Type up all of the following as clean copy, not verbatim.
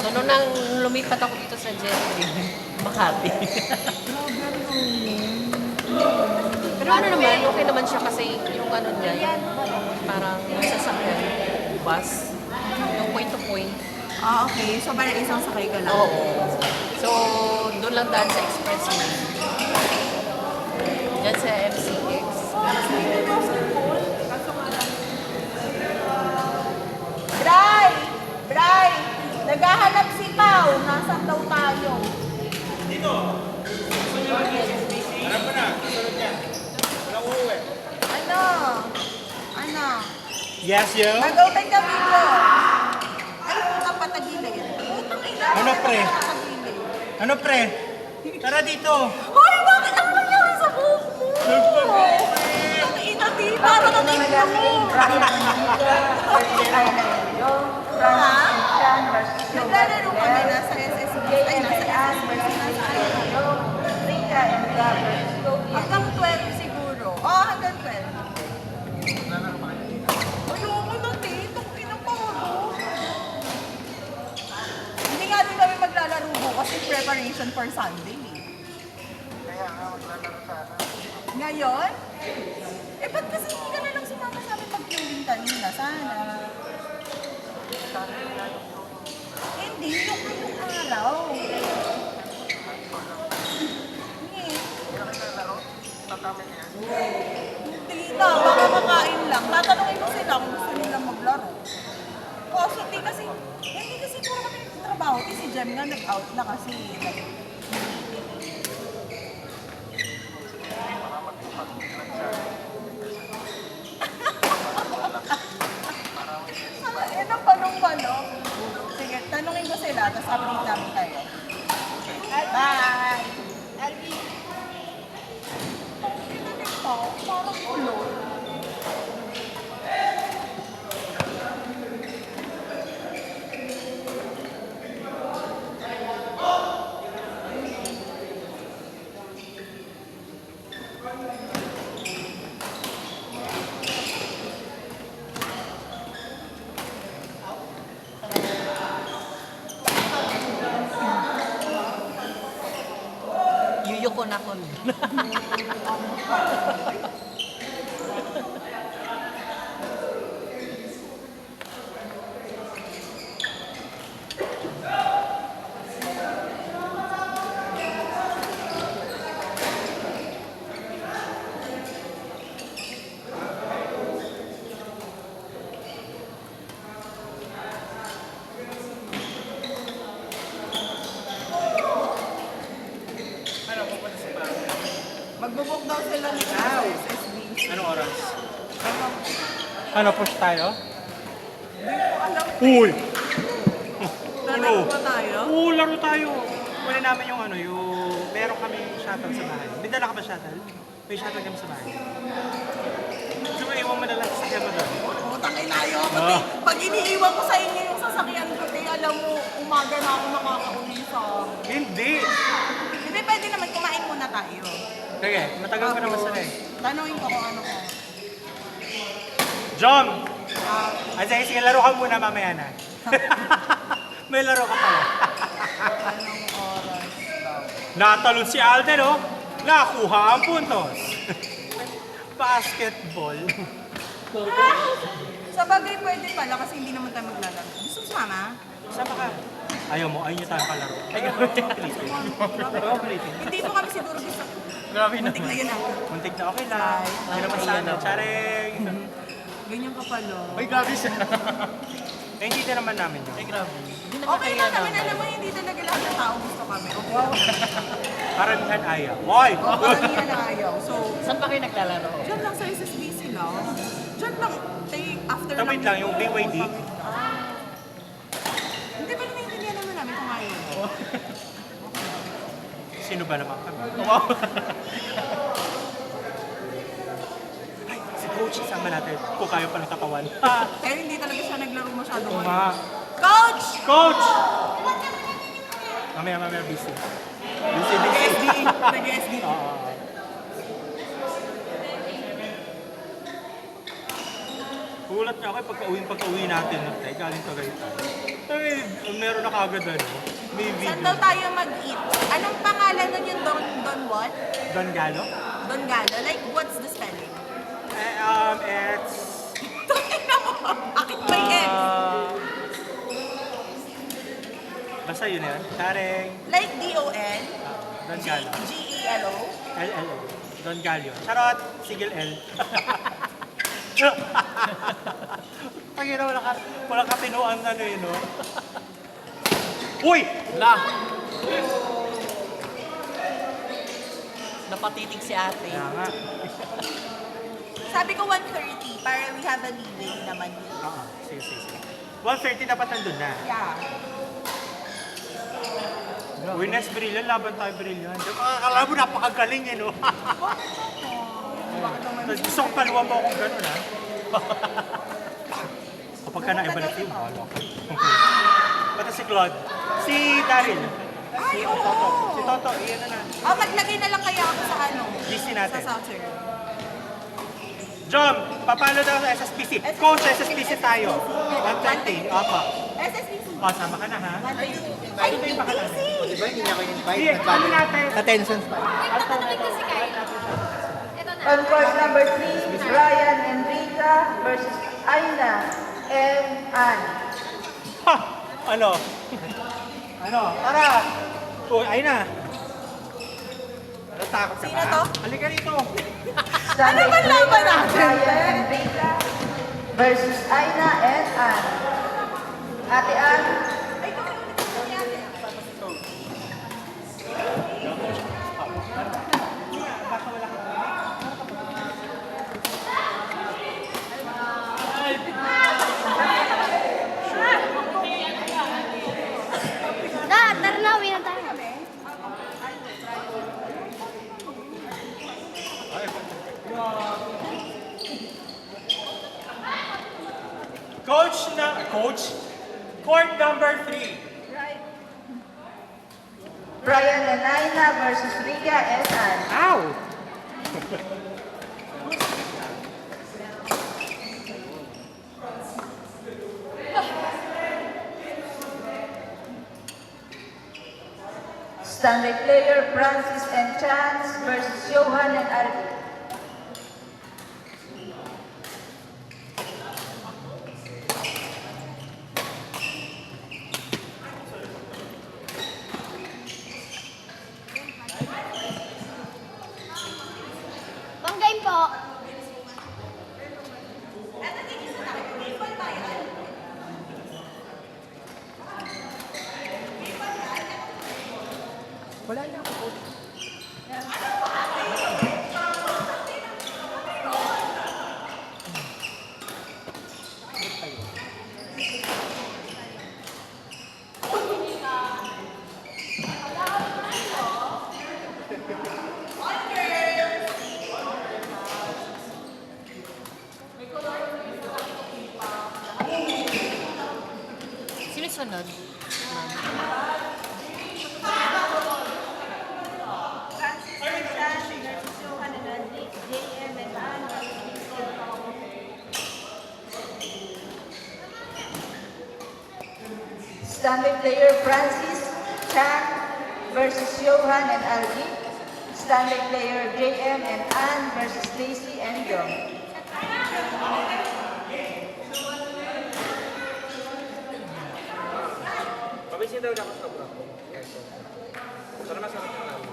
So, nung nang lumipat ako dito sa Jetty, Makati. Pero ano naman, okay naman siya kasi yung ano niya, parang sasakyan, bus, yung point to point. Ah, okay. So, parang isang sakay ka lang. Oo. So, doon lang daan sa expressway. Diyan sa MCX. Bray! Bray! Naghahanap si Pao. Nasaan daw tayo? Harap mo na, kasunod niya. Walang uuwi. Ano? Ano? Yes, yo. Mag-open ka video. Ay, putang patagilid. Putang ina. Ano, pre? Patagilid. Ano, pre? Tara dito. Hoy, bakit ang nangyari sa buhok mo? Putang ina, di. Parang ang ina mo. Ha? Naglalaro kami nasa SSB. Ay, nasa SSB. Hanggang 12 siguro. Oh, hanggang 12. Ayoko na, te. Itong pinaparo. Hindi nga din kami maglalaro bukas in preparation for Sunday. Ngayon? Eh, ba't kasi hindi ka na lang sumama sa amin mag-viewing kanina? Sana. Hindi, yung araw. Hindi na, baka makain lang. Tatanungin ko sila kung gusto nilang maglaro. Kasi hindi kasi puro kami nagtatrabaho. Si Jem nga nag-out na kasi. Eh, napanong-panong. Sige, tanungin ko sila, tapos update namin kayo. Bye! Parang ulo. Yuyukon ako. Magbubok daw sila ni sa SSB. Anong oras? Ano, push tayo? Hindi ko alam. Uy! Lalaro ba tayo? Oo, laro tayo. Kunin namin yung ano, yung... Meron kami shuttle sa bahay. May dala ka ba shuttle? May shuttle kami sa bahay. So, iwan mo na lang sa sakyan mo doon. Putang inayo ako. Pag iniiwan ko sa inyo yung sasakyan ko, alam mo, umaga na ako makakauwi sa... Hindi! Hindi, pwede naman kumain muna tayo. Sige, matagal ko naman sana eh. Tanungin ko kung ano ko. Jom! Ay, sige, laro ka muna mamaya na. May laro ka pala. Anong oras daw? Natalon si Alden, oh. Nakuha ang puntos. Basketball. Sa bagay pwede pala kasi hindi naman tayo maglalaro. Gusto mo sumama? Sama ka. Ayaw mo, ayaw niyo tayo kalaro. Ay, gawin. Hindi mo kami siguro gusto. Grabe naman. Muntik na yun ako. Muntik na, okay lang. Hindi naman sana. Charing. Ganyan ka pala. Ay, grabe siya. Eh, hindi na naman namin yun. Ay, grabe. Hindi na Okay kaya lang naman, naman. alam mo, hindi talaga lahat ng tao gusto kami. Okay lang. Karamihan ayaw. Hoy! O, karamihan na ayaw. So, Saan pa kayo naglalaro? dyan lang sa SSBC lang. Dyan lang, after Tawid lang yung BYD. Hindi ba naiintindihan naman namin kung ayaw? Sino ba naman kami? Wow! Ay, si Coach, isama natin. Kung kaya pa ng katawan. Pero hindi talaga siya naglaro masyado Oo ngayon. nga. Coach! Coach! Mamaya, busy. Busy. Nag-SDE. Nag-SDE. Oo. Gulat niya ako pagka-uwi natin. Galing to ganito. Ay, meron na kagad ano. May Saan video. daw tayo mag-eat? Anong pangalan nun yung Don what? Don Galo? Don Galo? Like, what's the spelling? It's... Tingnan mo, bakit may X? Basta yun yan. Taring. Like D-O-N? Don Galo. G-E-L-O? L-L-O. Don Gallo. Charot! Sigil L. Pagina, wala ka pinuan ano yun, no? Uy! La! Napatitig si ate. Kaya nga. Sabi ko 1:30 para we have a leeway naman yun. Oo, sige. 1:30 dapat nandun na. Yeah. Uy, next Brilliant, laban tayo Brilliant. Akala mo napakagaling eh, no? Gusto kong paluwa mo akong gano'n, ha? Kapag ka naibalik yung halo. Pati si Claude. Si Daryl. Ay, Si Toto. Si Toto, iyan na. Oh, maglagay na lang kaya ako sa ano? GC natin. Sa Southern. Jom, papalo daw sa SSPC. Coach, SSPC tayo. 120. Opo. SSBC. O, sama ka na, ha? Ay, Ano ba yung bakalan? Di ba hindi niya ako invite? Sige, ano natin? Attention pa. On course number 3, Ryan Enrica versus Aina M. Ann. Ha! Ano? Ano? Tara! Uy, ayun na. Natakot ka Sino ba? to? Halika rito. Sunday ba laban natin? Ryan Enrica versus Aina M. Ann. Ate Ann, ay, pakiulit ko niya. Tara na, uwi na tayo. Court number 3. Brian and Aina versus Rika and Ann. Ow! Standard player Francis and Chance versus Johan and Arvin. Pang-game po. Sino sunod? Standard player Francis Chang versus Johan and Alvin. Standard player JM and Ann versus Stacy and Young. Pabisin daw na ako sa bro. Para masarap na tao.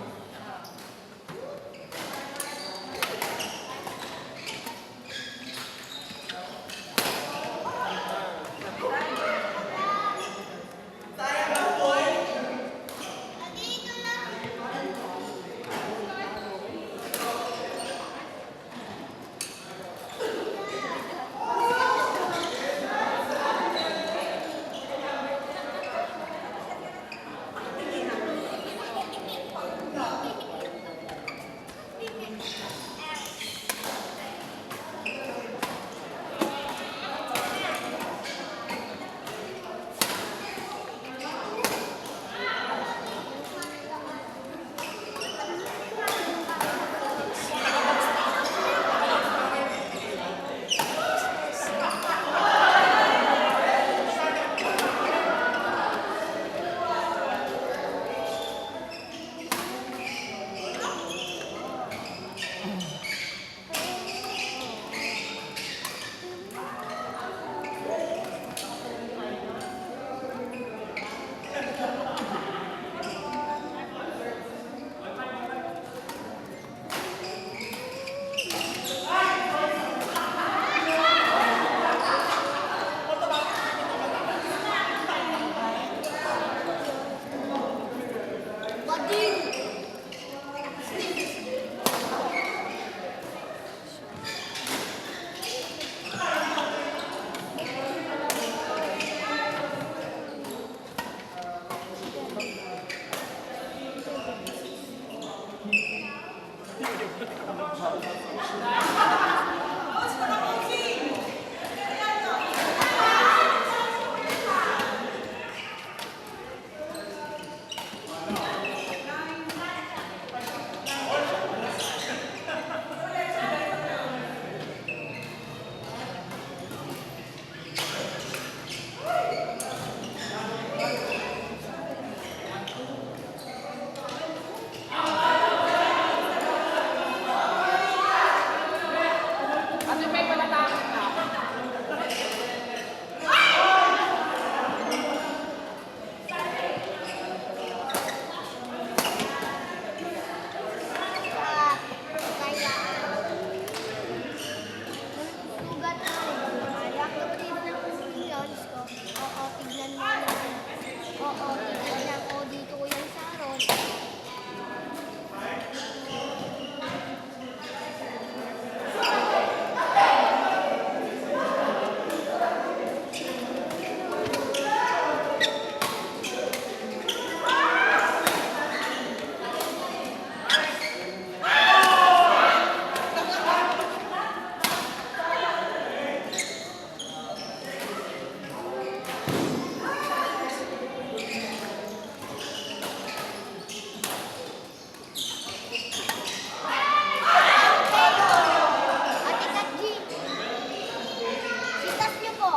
Kaya ako dito ko yan sa Aron. Ate Katji, sitas niyo po.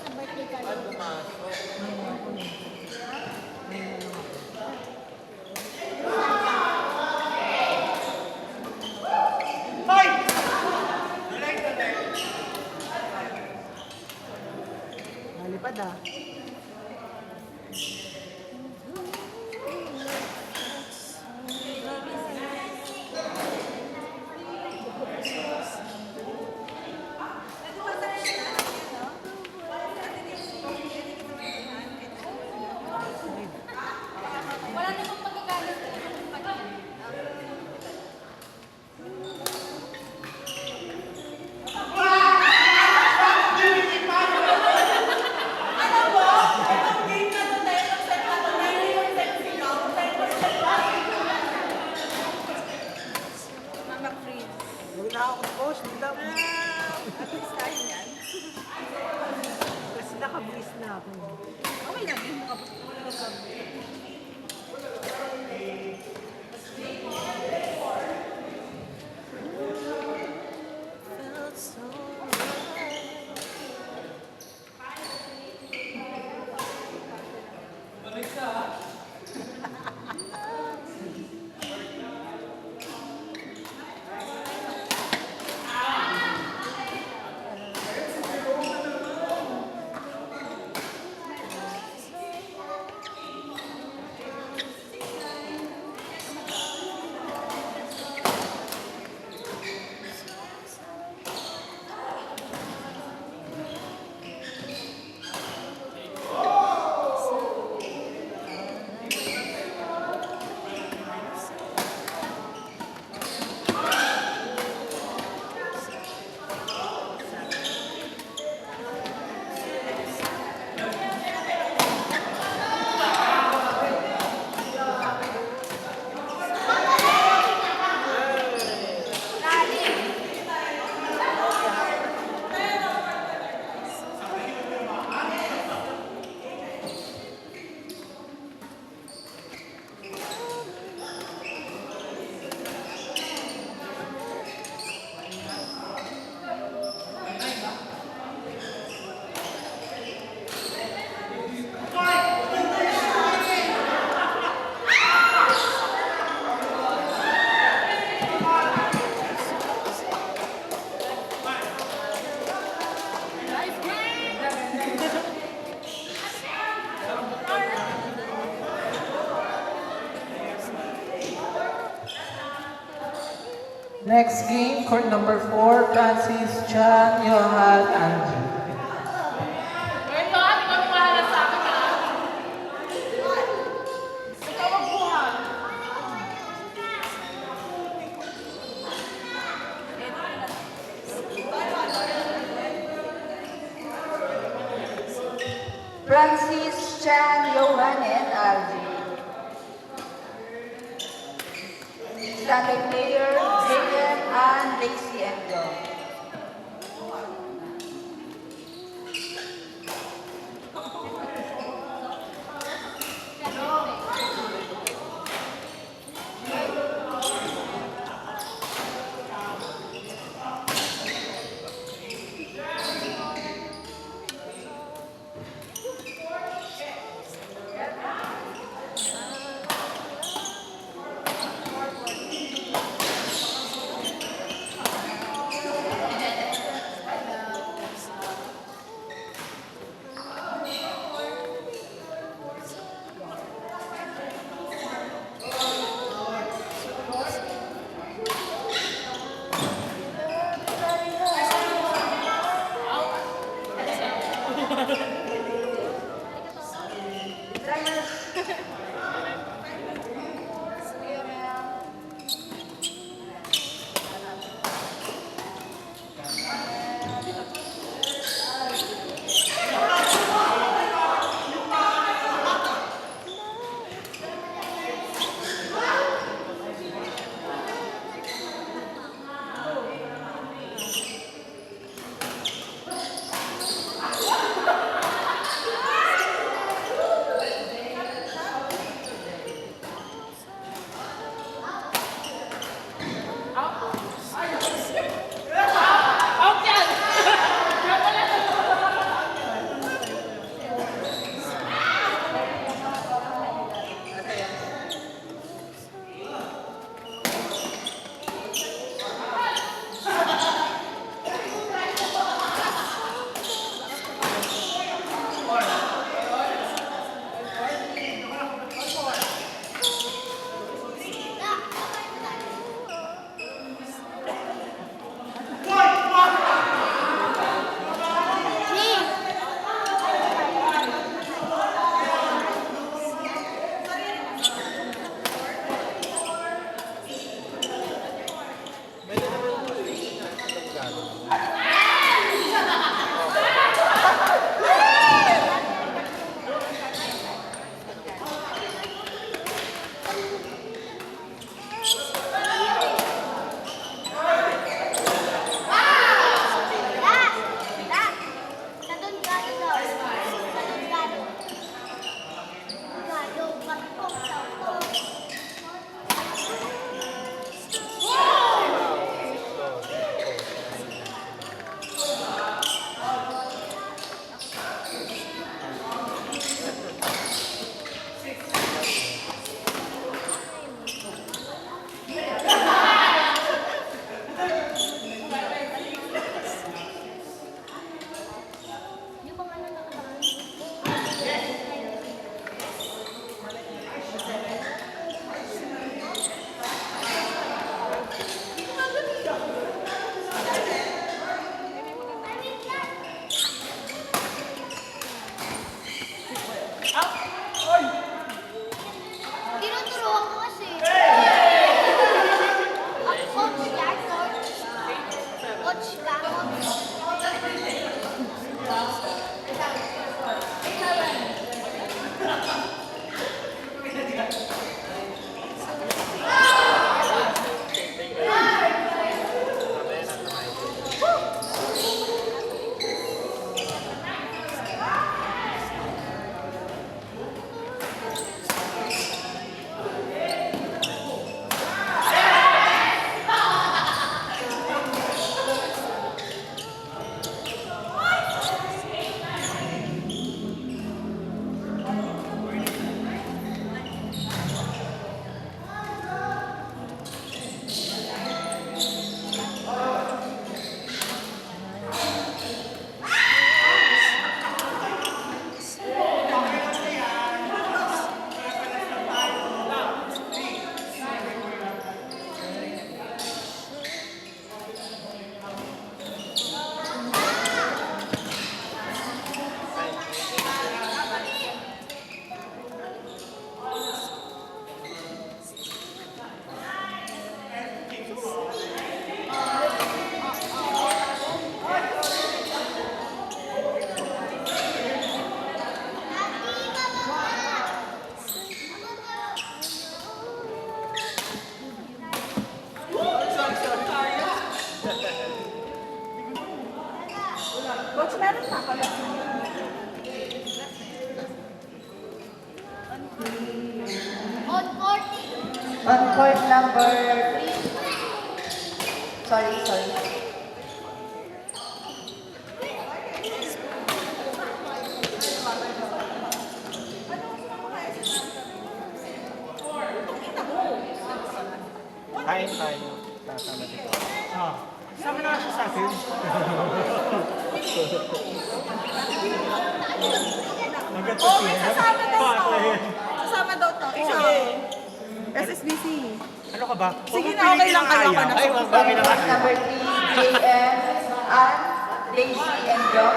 Sa birthday ka rin. Nalipad ah. Huwag na ako post, hindi daw. At least tayo yan. Kasi nakabulis na ako. Okay lang yun. Makapos. Next game, court number 4, Francis, Chan, Johan, Angie. Francis, Chan, Johan, and Algie. Standard player, JM, Ann, Lacey, and John. Tinuturuan ko kasi. Coach yan, coach. Coach ka, coach. Coach, meron pa pala. On court. On court number 3. Sorry. Kain tayo. Kasama dito. Ah, sama na siya sa akin. Agad pa Oh, siya. may sasama daw Paano to. yan? Sasama daw to. Isa. SSBC. Ano ka ba? Sige Huwag na, mong okay lang kayo pilitin ka ang na. ayaw. Ay, wag ba? On court number 3, JM, Ann, Daisy, and John.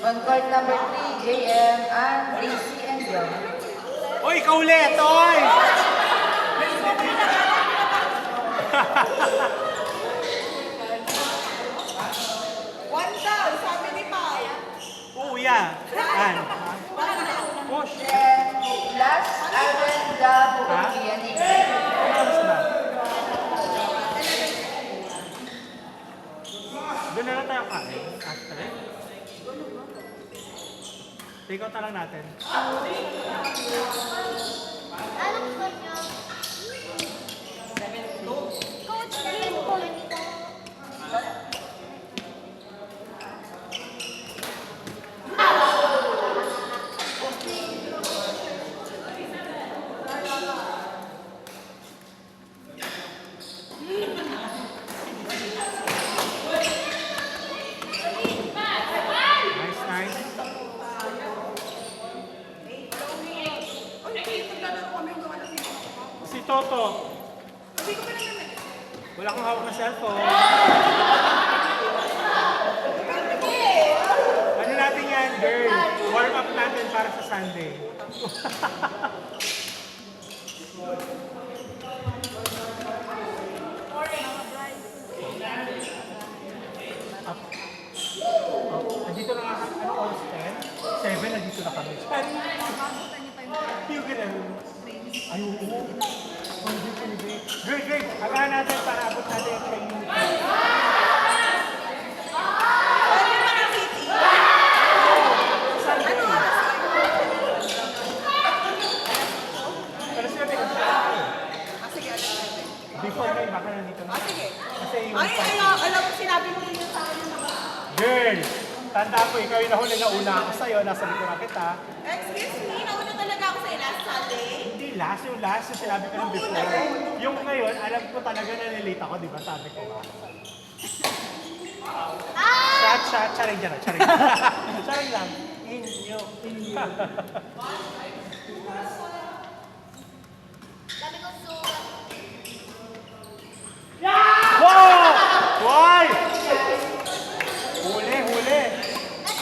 On court number 3, JM, Ann, Daisy, and John. Uy, ikaw ulit! Oy! One daw, sabi ni Pao. Kuya! An? Push! And last, Alvin, the Bukiani. Tapos na. Doon na lang tayo kain. After it. Take out na lang natin. Anong score niyo? Coach, game point. Nice. Si Toto. Wala akong hawak na cellphone. Ano natin yan, girl? Warm up natin para sa Sunday. Nandito na nga, ano oras 10? 7, nandito na kami. Yung ganun. Ay, oo. Great. Agahan natin para abot natin yung training. Pwede ba na City? Ano oras? Pero sila may kasi Sige, ano? before na baka nandito na. Sige. Kasi yung Ay, alam mo, sinabi mo rin sa akin na girl, tanda ko, ikaw yung nahuli na una ako sa'yo, nasa likuran kita. excuse me, nauna talaga ako sa last Sunday. Hindi, last yung sinabi ko ng before. Yung ngayon, alam ko talaga na nilate ako, di ba? Sabi ko ba? Charing dyan, charing. Charing lang. Inyo. Sabi ko, so, Wow! Why? Huli. nasa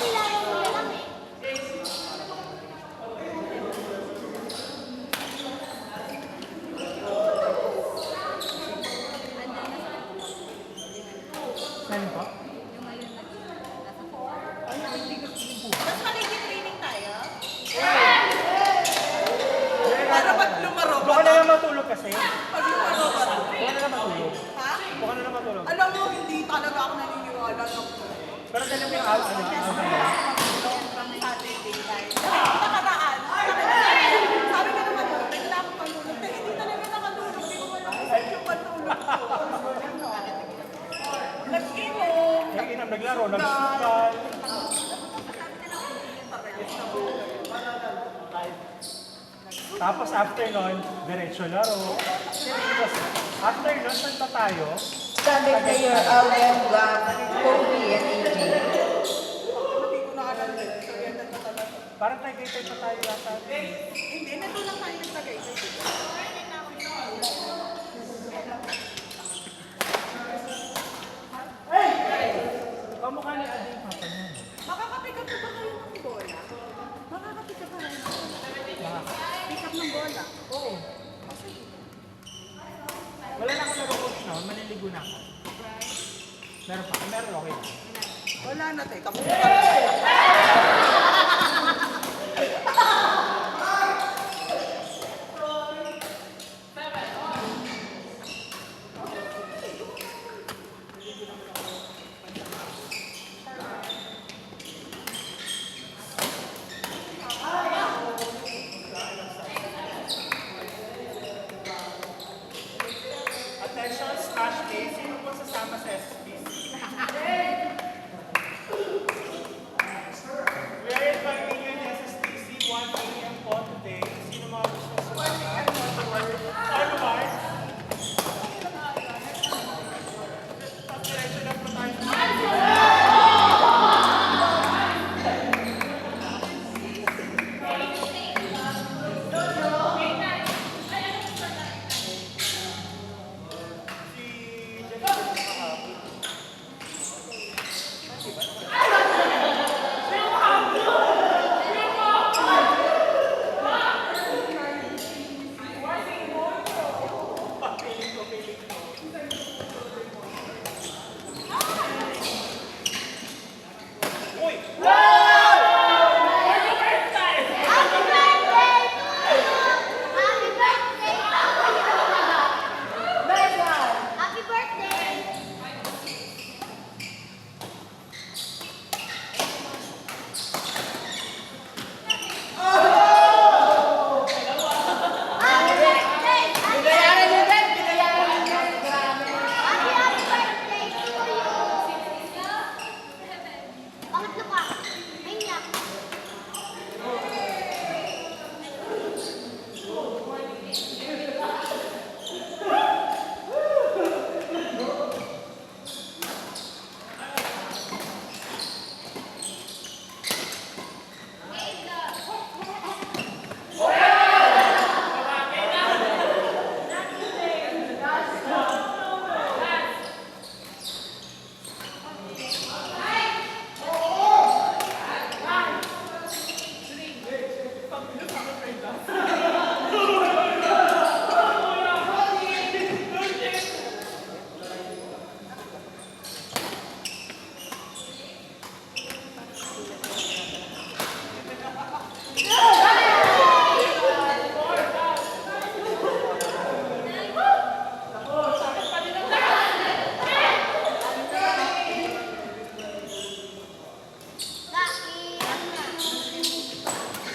Mas maligi training tayo? Para pag lumaro Baka ka na lang matulog kasi. pag lumaro ka Baka na lang matulog. ha? Baka na lang matulog. Alam mo, hindi talaga ako naniniwala ng Pero dali mo yung alpha mo. Saturday night. Nakaraan. Sabi ko naman, bigla akong matulog. Pero hindi talaga nakatulog. Hindi ko alam kung saan yung matulog ko. Nag-inom. Nag-inam, naglaro, nag-sukal. Tapos after nun, diretso laro. Tapos after nun, saan pa tayo? Standing player Alden, Gab, Kobe, and AJ. Hindi ko na alam yun. Surrender na talaga. Parang tagaytay pa tayo yata. Hindi, nandun lang tayo yung tagay. Kamukha ni Ate yung papa niya. Makakapick up na ba kayo ng bola? Makakapick up na kayo ng bola? Pick up ng bola? Oo. Wala na ako nag-coach na, maliligo na ako. Meron pa, meron okay na. Wala na, teka. Pumunta na tayo. Attention, Stash A. Sino po sasama sa SPC? We are inviting you in SSTC 1 a.m. po today. Sino mga gusto sumama? Onward. Diretso lang po tayo. Si Jennifer. Happy birthday! Happy birthday! Binayaran niyo rin! Binayaran niyo! Happy birthday to you! Pangatlo pa. Ayun niya.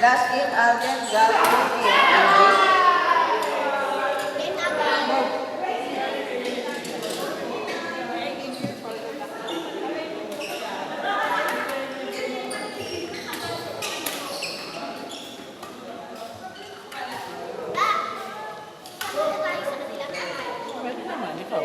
Last game, Alden, Gab, Kobe, and AJ. Game agad. Saan na tayo sa kanila? Pwede naman, ikaw.